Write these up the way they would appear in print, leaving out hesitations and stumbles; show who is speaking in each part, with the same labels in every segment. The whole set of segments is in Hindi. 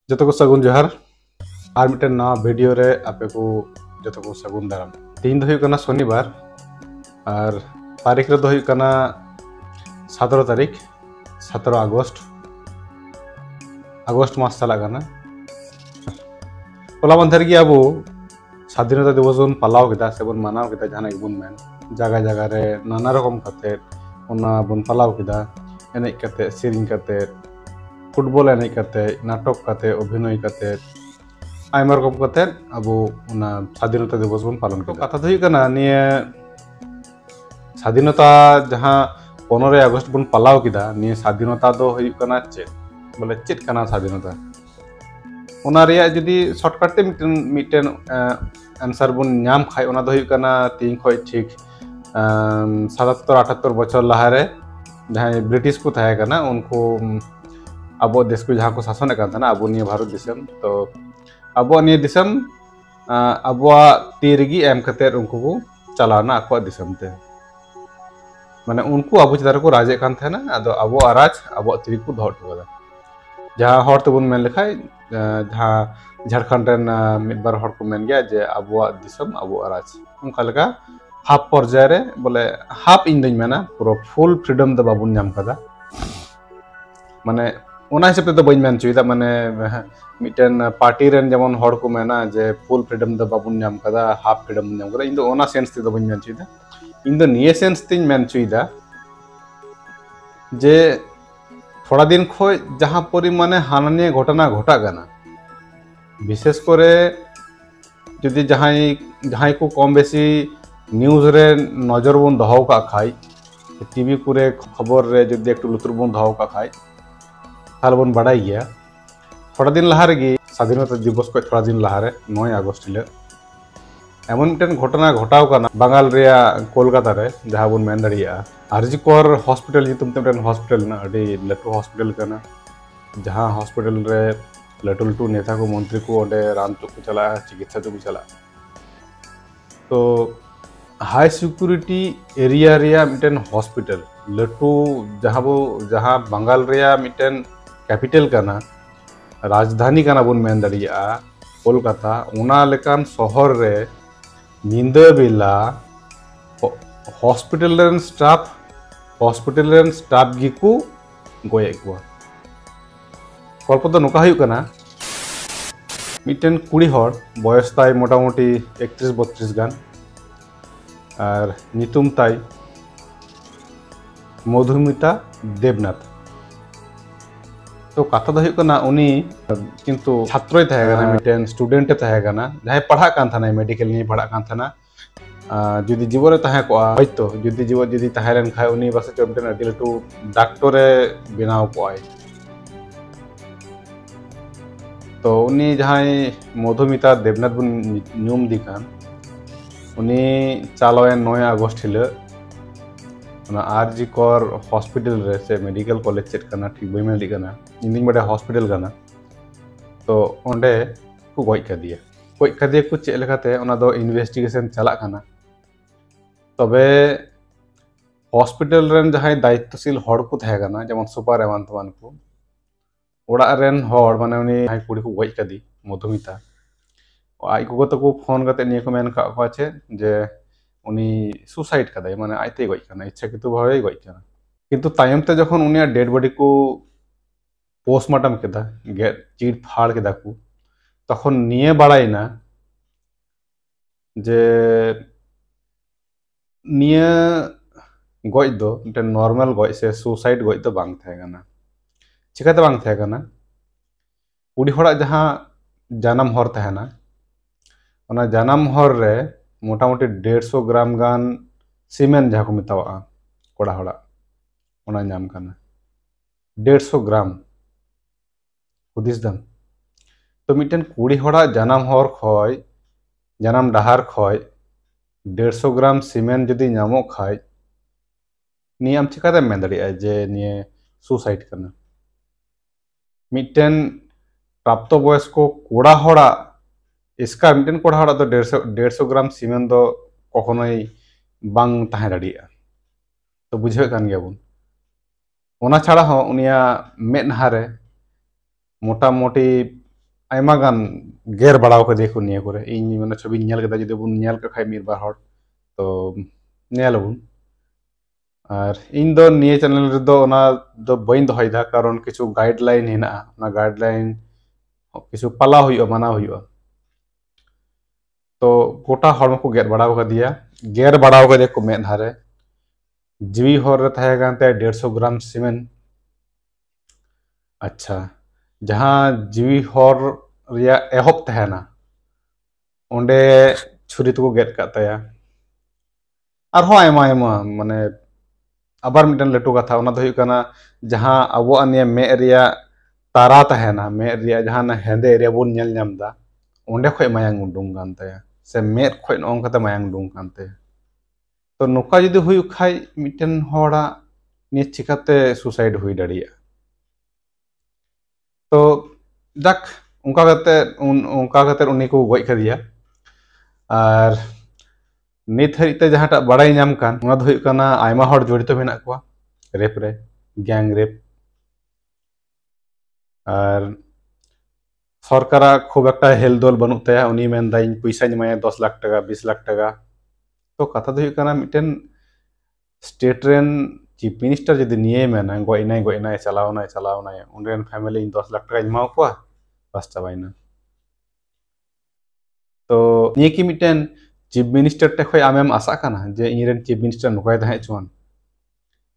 Speaker 1: जतो को सगुन जोहार और मिट्टन नवा वीडियो रे आपे को जतो को सगुन दाराम तीन दो कना शनिवार और तारीख रे दो कना 17 तारीख 17 अगस्त मास चला गना कोला बंधर की अब स्वाधीनता दिवस बन पालाव केदा से बन मानाव केदा जहां बन मेन जगह जगह रे नाना रकम कते ओना बन पालाव केदा एने कते सेरिंग कते फुटबॉल एने कते नाटक कते अभिनय कते आयमा रकम कते अब ओना स्वाधीनता दिवस बन पालन केदा कथा तो कना निये स्वाधीनता जहां 15 अगस्त बन पालाव केदा निये स्वाधीनता दो हुई कना चेत बोले चेत कना स्वाधीनता ओना रिया जदी शॉर्टकट ते मिटन आंसर बन नाम खाय ओना दो हुई कना तीन खय ठीक 77-78 बछर लहारे जहां ब्रिटिश को थाया कना उनको अब देश को जहां को शासन करना अब निये भारत दिसम तो अब निये दिसम अब तीरगी एम कते उनको को चलाना अको दिसम ते माने उनको अब चिदार को राजे कान थे ना अदो अब राज अब तीर को धोट होदा जहां हर तबन मेन लेखाय जहां झारखंड रेन मिदबार हर को मेन गया जे अब दिसम अब राज उनका लगा हाफ पर्याय रे बोले हाफ इन दिन मेना पूरा फुल फ्रीडम द बाबुन नाम कदा माने ओना हिसाब ते बइन मेन चुइदा माने मिटन पार्टी रेन जेमन हर को मेना जे फुल फ्रीडम द बाबुन नाम कदा हाफ फ्रीडम नाम कदा इन दो ओना सेंस ते बइन मेन चुइदा इन दो निये सेंस तिन मेन चुइदा जे थोड़ा दिन खय जहां परिमाणे हानानिया घटना घटा गाना विशेष करे जदि जहां को कम बेसी न्यूज रे नजर बन दहो का खाई टीवी पूरे खबर रे जदि एक लुतुर बन दहो का खाई ताल बन बाडाई गया थोड़ा दिन लहा रे स्वाधीनता दिवस को थोड़ा दिन लहा रे 9 अगस्त ले एमन मिटन घटना घटाव काना बंगाल रिया कोलकाता रे जहां बन मेन दड़िया आरजीकर हॉस्पिटल जितुम ते मिटन हॉस्पिटल ना अडी लटू हॉस्पिटल काना जहां हॉस्पिटल रे लटू लटू नेता को मंत्री को ओडे रान चुक चला चिकित्सा चुक चला तो हाई सिक्योरिटी एरिया रिया मिटन हॉस्पिटल लटू जहां बंगाल रिया मिटन कैपिटल काना राजधानी काना बन मेन दड़िया कोलकाता ओना लेकान शहर रे नींदा बेला हॉस्पिटल रेन स्टाफ गिको गोये को गल्प तो नोका हुई कना मिटन कुड़ी हर बयस ताई मोटामुटी 31-32 गान और नितुम ताई मधुमिता देवनाथ तो कथा दो कना उनी किंतु छात्र मिटन स्टूडेंट जहां पढ़ा कान थाना मेडिकल नहीं पढ़ा कान थाना जुदी जीवन तहे को हयतो जुदी जीवन जुदी तहे लेन खाय उनी बस मिटन अडी लटू डॉक्टर बनाव को तो उनी जहां मधुमिता देवनाथ बन न्यूम दी कान उनी चालवेन 9 अगस्त हिल आरजीकर हॉस्पिटल रे से मेडिकल कॉलेज चेक करना ठीक बई मेली करना इंदिन बड़े हॉस्पिटल करना तो ओंडे को गoj कदिया को चेक लेकाते ओना दो इन्वेस्टिगेशन चला करना तबे हॉस्पिटल रेन जहां दायित्वशील हड़ को थाहे करना जेमन सुपर एमान तमान को ओड़ा रेन हड़ माने उनी हाई कुड़ी को गoj कदी मधुमिता आई को तो फोन करते निये को मेन का छे जे उनी सुसाइड कदाय माने आइते गoj करना इच्छाकृत भावे गoj करना किंतु तायम ते जखन उनिया डेड बॉडी को पोस्टमार्टम केदा गेट चीर फाड़ केदा को तखन निये बाड़ाइना जे निये गoj दो मिटन नॉर्मल गoj से सुसाइड गoj तो बांग थाहे गाना चिकाते बांग थाहे गाना कुड़ी हड़ा जहां जानम हर थाहेना ओना जानम हर रे मोटामुटी 150 ग्राम गान सीमेंट जहां को मितावा कोड़ा हड़ा ओना नाम काना 150 ग्राम हुदिस दम तो मिटन कुड़ी हड़ा जानम हर खय जानम डहार खय 150 ग्राम सीमेंट जदि नामो खाय नियम चिकाते मेन दड़िया जे निये सुसाइड करना मिटन प्राप्त वयस्क कोड़ा हड़ा इसका मिटन कोड़ा हड़ा तो 150 ग्राम सीमेंट दो कखनोई बांग ताहे दड़िया तो बुझे कान गया बुन ओना छाड़ा हो उनिया मेदहा रे मोटामुटी आयमा गान गेर बड़ाव कदे को निया करे इन माने छवि नेल कदा जुदि बुन नेल का खाय मिर बार हर तो नेलबुन और इन दो निये चैनल रे दो ओना दो बइन दोहयदा कारण किछु गाइडलाइन हेना ना गाइडलाइन किछु पाला हुयो माना हुयो तो गोटा हड़म को गेर बड़ाव कदिया गेर बड़ाव कदे को मेन हारे जीवी हर रे थाहे गानते 150 ग्राम सीमेंट अच्छा जहाँ जीवी हर रिया एहब तहना ओंडे छुरी तो गेट काताया आरहो आयमा आयमा माने आबार मिटन लटू कथा ओना दो हुयु काना जहाँ अबो अनिया मे रिया तारा तहना मे रिया जहाँ ना हेंदे एरिया बोन नेल नामदा ओंडे खय मायांग उडुंग कान ताया से मेद खय नोंकाते मायांग उडुंग कान ताया तो नोका जुदि हुयु खाय मिटन होड़ा नि चिकाते सुसाइड हुई दाड़िया तो जाक उनका कते उनी को गoj कदिया और नित हरिते जहाँटा बड़ाई नाम कान ओना दो हुयु काना आयमा हड़ जड़ित मेना कुआ रेप रे गैंग रेप और सरकारा खूब एक हेल दोल बनू तया उनी मेनदा इन पैसा एमाया 10 लाख टाका 20 लाख टाका तो कथा दो हुयु काना mitten state rain chief minister जदि निये मेना गजनाय चलावनाय उनरेन फैमिली 10 लाख टाका एमा कुआ बस चाबाइना तो निये की मिटन चीफ मिनिस्टर टे खय आमेम आशा काना जे इनरेन चीफ मिनिस्टर नुकाय ताहे चुन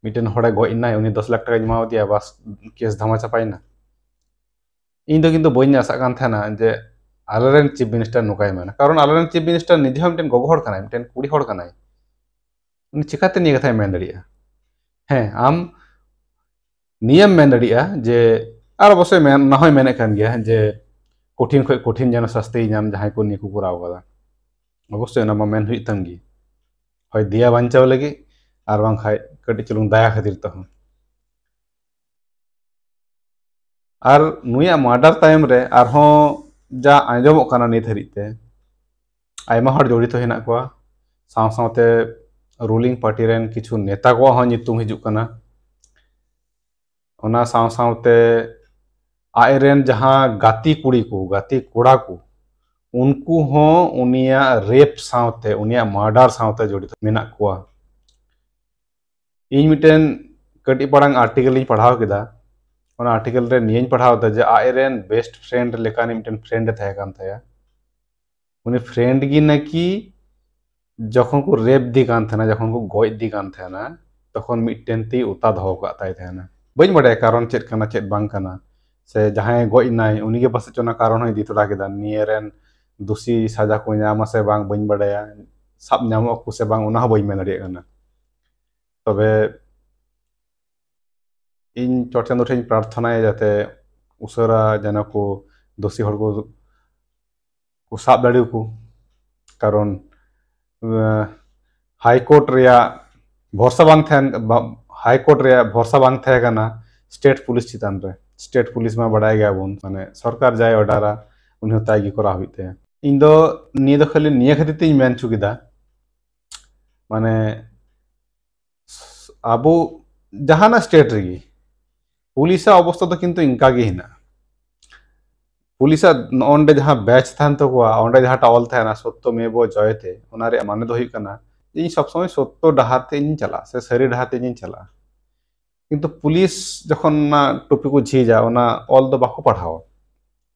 Speaker 1: मिटन हड़े गजनाय उनी 10 लाख टाका एमा दिया बस केस धामा चापाइना इन दो किन्तु बइन आशा कान थाना जे आलेरेन चीफ मिनिस्टर नुकाय मेना कारण आलेरेन चीफ मिनिस्टर निजे हम मिटन गोगो हड़ कानाय मिटन कुड़ी हड़ कानाय उनी चिकाते निये कथाय मेन दाड़िया हें आम नियम मेन दाड़िया जे आर अवश्य मेन ना होय मेने कान गया जे कठिन खय कठिन जेन शास्ति नाम जहां को निकु कराव कदा अवश्य ना मेन हुई तंगी होय दिया बांचाव लगी आर बांग खाय कटि चलुंग दाया खातिर तह और नुया मर्डर टाइम रे आरहों जा आंजमोग काना नित हरिते आयमा हड़ जड़ित हेना कुआ साव सावते रूलिंग पार्टी रेन किछु नेता को हन नितुम हिजुग काना ओना साव सावते आयरेन जहां गाती कुड़ी को गाती कोड़ा को उनको हो उनिया रेप सावते उनिया मर्डर सावते जड़ित मेना कुआ इन मिटन कटी पड़ांग आर्टिकल इन पढ़ाव केदा ओना आर्टिकल रे नियन पढ़ाव दा जे आयरेन बेस्ट फ्रेंड लेकानी मिटन फ्रेंड थाहे कान थाया उनी फ्रेंड गी नाकि जखन को रेप दी कान थाना जखन को गoj दी कान थाना तखन मिटन ती उता दहो का ताई थाना बइन बड़े कारण चेत काना चेत बांग काना से जहां गoj नाय उनी के पासे चोना कारण होय दी तोड़ा केदा नियरेन दोषी सजा को नामा से बांग बइन बड़ाया सब नामो को से बांग उना बइन मेन दाड़िया काना तबे इन चौटचांदो ठेन प्रार्थना जाते उसरा जना को दोषी हड़ को साब दाड़ियो को कारण हाईकोर्ट रिया भरोसा बांग थान हाईकोर्ट रिया भरोसा बांग थाहे काना स्टेट पुलिस चितान रे स्टेट पुलिस में बड़ाय गया बुन माने सरकार जाय ऑर्डरा उन्हें ताई गी करा हुईते इन दो निये दो खाली निये खातिर तिन मेन चुकिदा माने आबो जहाना स्टेट रेगी पुलिसा अवस्था तो किंतु इनका गे हिना पुलिसा ओंडे जहां बैच थान तो को ओंडे जहां ऑल थाना सत्य में वो जयते ओना रे माने दो हुई कना इन सब समय सत्य डहाते इन चला से सरी डहाते इन चला किंतु पुलिस जखन ना टोपी को झीजा ओना ऑल दो बाको पढ़ाओ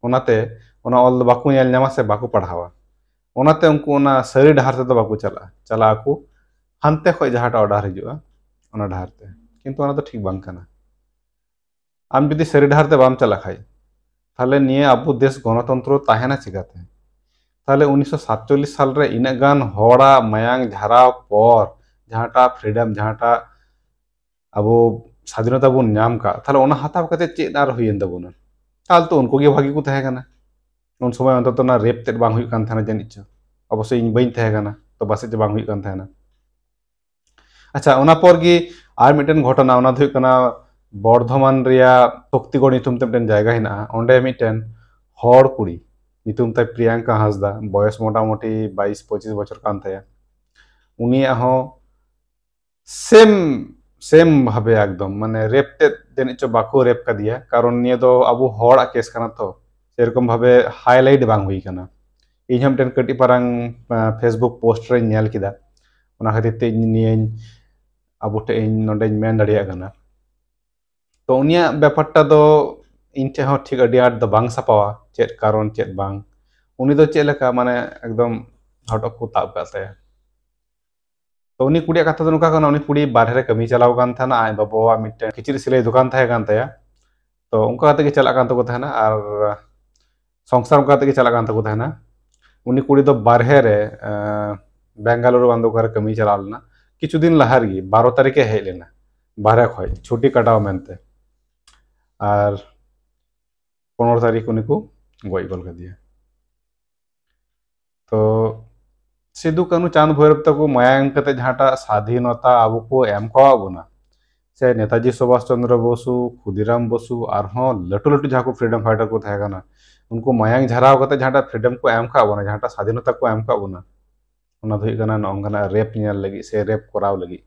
Speaker 1: ओनाते ओना ऑल दो बाको नेल नामा से बाको पढ़ावा ओनाते उनको ओना सरी डहार से तो बाको चला चला को हानते खय जहाटा ऑर्डर हिजुआ ओना डहारते किंतु ओना तो ठीक बांग कना आम जुदी सरी डहारते बाम चला खाई ताहले निये आबो देश गणतंत्र ताहेना चिकाते ताहले 1947 साल रे इना गान होड़ा मायांग झराव पर जहाटा फ्रीडम जहाटा आबो स्वाधीनता बन नाम का ताहले ओना हाताव कते चेद आर हुयेन तबोना ताल तो उनको गे भागी को ताहे काना उन समय अंत तो ना रेप तेद बांग हुई कान थाना जनिच अवश्य इन बइन ताहे काना तो बासे जे बांग हुई कान थाना अच्छा ओना पर गी आर मिटन घटना ओना हुई काना बर्धमान रिया शक्तिगढ़ नितुम ते मिटन जायगा हिना ओंडे मिटन हड़ कुड़ी नितुम ते प्रियंका हांसदा बयस मोटामुटी 22-25 बछर कान थाया उनिया हो सेम सेम भावे एकदम माने रेप ते जनिच बाको रेप का दिया कारण निये दो अबो हड़ केस काना तो सेरकम भावे हाईलाइट बांग हुई कना इन हम टेन कटी पारंग फेसबुक पोस्ट रे नेल किदा ओना खातिर ते नियन आबो टे नोडे मेन दाड़िया कना तो उनिया ब्यापारटा दो इन ठे हो ठीक अडी आट दो बांग सापावा चेत कारण चेत बांग उनी दो चेत लेका माने एकदम हटक को ताब काते तो उनी कुड़िया कथा दो नुका कना उनी कुड़ी बाहरे कमी चलाव कान थाना आय बाबा मिटे किचरी सिलाई दुकान थाहे कान तया तो उनका काते के चला कान तको थाना और संसार उनका काते के चला कान तको थाना उनी कुड़ी दो बारहे रे बेंगालुरु बांदो कर कमी चलाव लेना किछु दिन लहार गी 12 तारीखे हेज लेना बारहे खय छुट्टी कटाव मेनते और 15 तारीख उनी को गoj गोल कर दिया तो सिद्धू कानू चांद भैरव तक मायांग कते जहाटा स्वाधीनता अब को एम कवा बोना से नेताजी सुभाष चंद्र बसु खुदीराम बसु और लटू लटू जहाँ को फ्रीडम फाइटर को थे उनको मायांग झराव कते जहाटा फ्रीडम को एम का बोना जहाटा स्वाधीनता को एम का बोना उना दो हिकना नोंगना रेप नेल लगी से रेप कराव लगी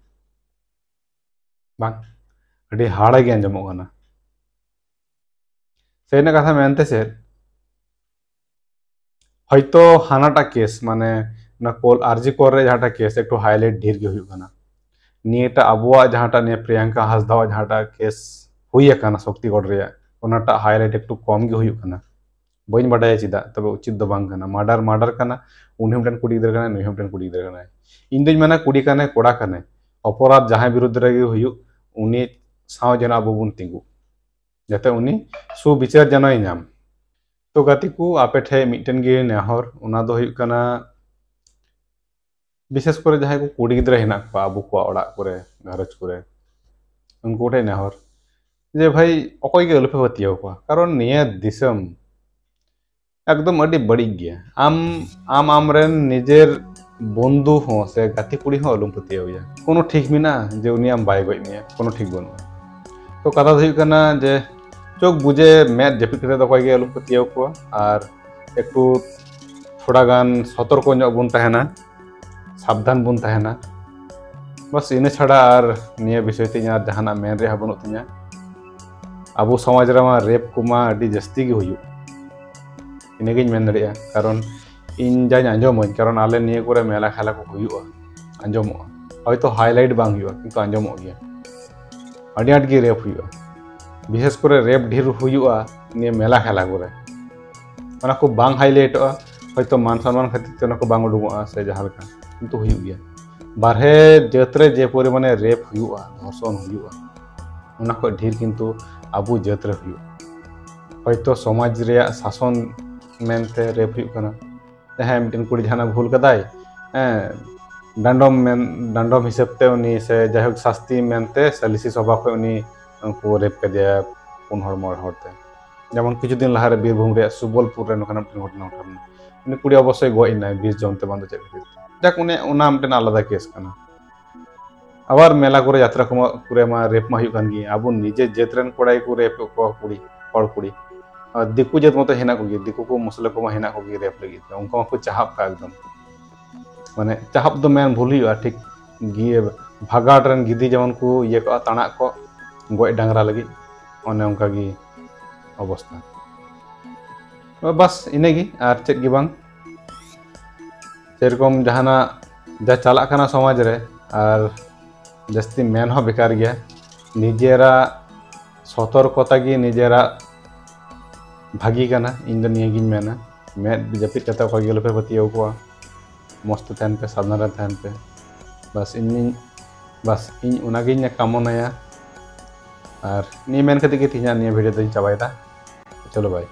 Speaker 1: बांग अडी हाड़ा गे अंजमो गना सेना कथा मेनते से हयतो हानाटा केस माने ना कोल आरजी कोर रे जहाटा केस एक हाईलाइट ढेर गे हुई कना नियटा अबुआ जहाटा ने प्रियंका हासदा जहाटा केस हुई कना शक्तिगढ़ रे ओनाटा हाईलाइट एक कम गे हुई कना बइन बाडाय चिदा तबे उचित दो बांग कना मर्डर कना उन्हीं मिटन कुड़ी गिदर कना नुही मिटन कुड़ी गिदर कना इन दिन मेना कुड़ी कने कोड़ा कने अपराध जहां विरुद्ध रे हुई उनी साव जन अब बुन तिंगु जाते उनी सुविचार जनय नाम तो गाती को आपे ठे मिटन गे नेहर उना दो हुई कना विशेष करे जहां को कुड़ी गिदर हेना को अब को ओड़ा करे घरच करे उनको ठे नेहर जे भाई अकोय गे अलफे बतियो को कारण निया दिसम एकदम अड़ी बड़ी गया आम आमरेन निजेर बंधु हो से गाती कुड़ी हो अलुम पतिया हुआ कोनो ठीक मिना जे उनी आम बाय गय मिया कोनो ठीक बनु तो कथा हुई कना जे चोक बुझे मेद जपित कते दो गे अलुम पतिया को और एकटू थोड़ा गान सतर्क ᱧᱚᱜ बुन तहना सावधान बुन तहना बस इन छाड़ा और निया विषय ते यार जहाना मेन रे बनु तिया अबो समाज रे मा रेप कुमा अडी जस्ती गे हुई इनगिन मेन दड़िया कारण इन जाइन आंजोमन कारण आले निये करे मेला खेला को हुयुआ आंजोमो हयतो हाईलाइट बांग हुयुआ किंतु आंजोमो गया अडी आट गे रेप हुयुआ विशेष करे रेप ढेर हुयुआ निये मेला खेला करे ओना को बांग हाईलाइटआ हयतो मान सम्मान खातिर ते ओना को बांग उडुगोआ से जहालका किंतु हुयुआ गया बारहे जतरे जे परिमाणे रेप हुयुआ धर्षण हुयुआ ओना को ढेर किंतु आबु जतरे हुयुआ हयतो समाज रे शासन मेनते रेप हुई कना जहां मिटन कुड़ी जहाना भूल कदाय दंडम हिसाब ते उनी से जायक शास्ति मेनते सालिसी सभा को उनी उनको रेप कर दिया पुन हर मोर हरते जेमन किछु दिन लहारे बीरभूम रे सुबलपुर रे नखना मिटन घटना उठान उनी कुड़ी अवश्य गय ना 20 जमते बंद चेक जाक उनी उना मिटन आलादा केस कना आबार मेला करे यात्रा को कुरे मा रेप मा हुई कान गी आबो निजे जेतरेन कोड़ाई को रेप को कुड़ी हर कुड़ी दिकु जत मत हेना को दिकु को मुसले को हेना को रेप लगी उनको को चाहब का एकदम माने चाहब दो मेन भूल हुआ ठीक गिए भागाट रन गिदी जमन को ये को ताना को गय डांगरा लगी ओने उनका गी अवस्था बस इनेगी और चेक गी बांग सेरकम जहाना जा चला कना समाज रे और जस्ती मेन हो बेकार गया निजेरा सतर्कता गी निजेरा भागी कना इन दो निया गिन मेना मेद जपित कता को गेल पे बतियो को मस्त तहन पे साधना तहन पे बस इन उनागिन कामनाया और नी मेन कते के तिना निया वीडियो दो चाबायदा चलो भाई।